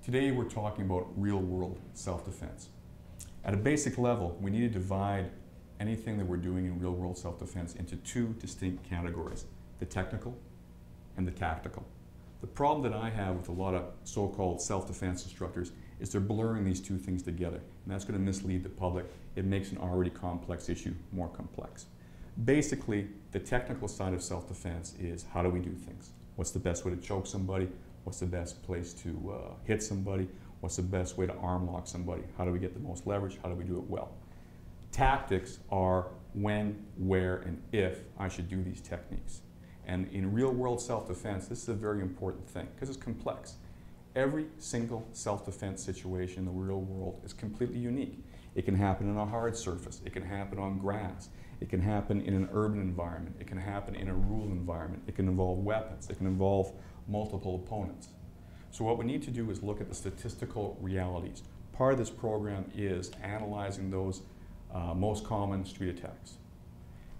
Today we're talking about real-world self-defense. At a basic level, we need to divide anything that we're doing in real-world self-defense into two distinct categories, the technical and the tactical. The problem that I have with a lot of so-called self-defense instructors is they're blurring these two things together, and that's going to mislead the public. It makes an already complex issue more complex. Basically, the technical side of self-defense is how do we do things? What's the best way to choke somebody? What's the best place to hit somebody? What's the best way to arm lock somebody? How do we get the most leverage? How do we do it well? Tactics are when, where, and if I should do these techniques. And in real-world self-defense, this is a very important thing because it's complex. Every single self-defense situation in the real world is completely unique. It can happen on a hard surface. It can happen on grass. It can happen in an urban environment. It can happen in a rural environment. It can involve weapons. It can involve multiple opponents. So what we need to do is look at the statistical realities. Part of this program is analyzing those most common street attacks.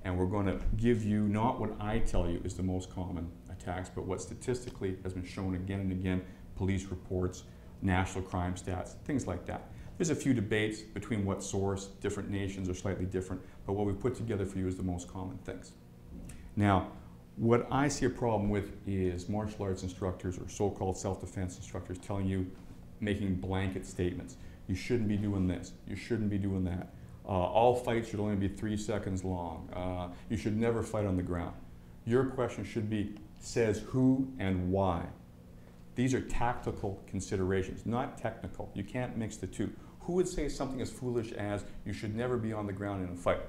And we're going to give you not what I tell you is the most common attacks, but what statistically has been shown again and again, police reports, national crime stats, things like that. There's a few debates between what source, different nations are slightly different, but what we've put together for you is the most common things. Now, what I see a problem with is martial arts instructors or so-called self-defense instructors telling you, making blanket statements. You shouldn't be doing this, you shouldn't be doing that. All fights should only be 3 seconds long. You should never fight on the ground. Your question should be, says who and why? These are tactical considerations, not technical. You can't mix the two. Who would say something as foolish as, you should never be on the ground in a fight?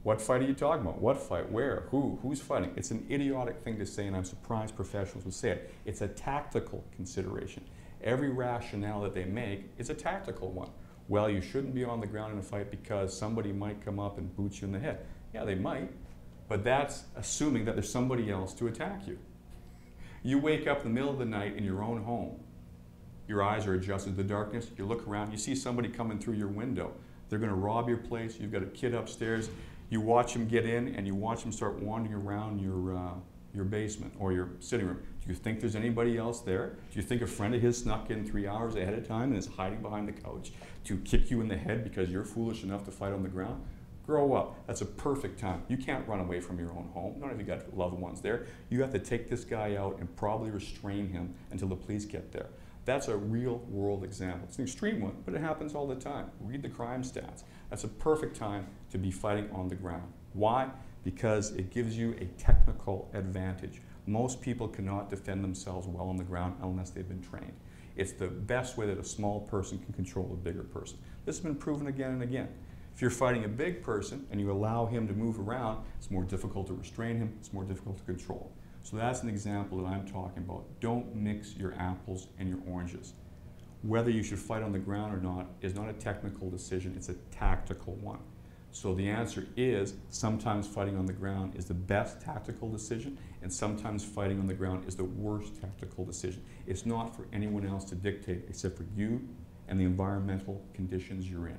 What fight are you talking about? What fight? Where? Who? Who's fighting? It's an idiotic thing to say, and I'm surprised professionals would say it. It's a tactical consideration. Every rationale that they make is a tactical one. Well, you shouldn't be on the ground in a fight because somebody might come up and boot you in the head. Yeah, they might, but that's assuming that there's somebody else to attack you. You wake up in the middle of the night in your own home. Your eyes are adjusted to the darkness. You look around, you see somebody coming through your window. They're going to rob your place. You've got a kid upstairs. You watch him get in, and you watch him start wandering around your basement or your sitting room. Do you think there's anybody else there? Do you think a friend of his snuck in 3 hours ahead of time and is hiding behind the couch to kick you in the head because you're foolish enough to fight on the ground? Grow up. That's a perfect time. You can't run away from your own home, not if you've got loved ones there. You have to take this guy out and probably restrain him until the police get there. That's a real world example. It's an extreme one, but it happens all the time. Read the crime stats. That's a perfect time to be fighting on the ground. Why? Because it gives you a technical advantage. Most people cannot defend themselves well on the ground unless they've been trained. It's the best way that a small person can control a bigger person. This has been proven again and again. If you're fighting a big person and you allow him to move around, it's more difficult to restrain him, it's more difficult to control. So that's an example that I'm talking about. Don't mix your apples and your oranges. Whether you should fight on the ground or not is not a technical decision, it's a tactical one. So the answer is sometimes fighting on the ground is the best tactical decision, and sometimes fighting on the ground is the worst tactical decision. It's not for anyone else to dictate except for you and the environmental conditions you're in.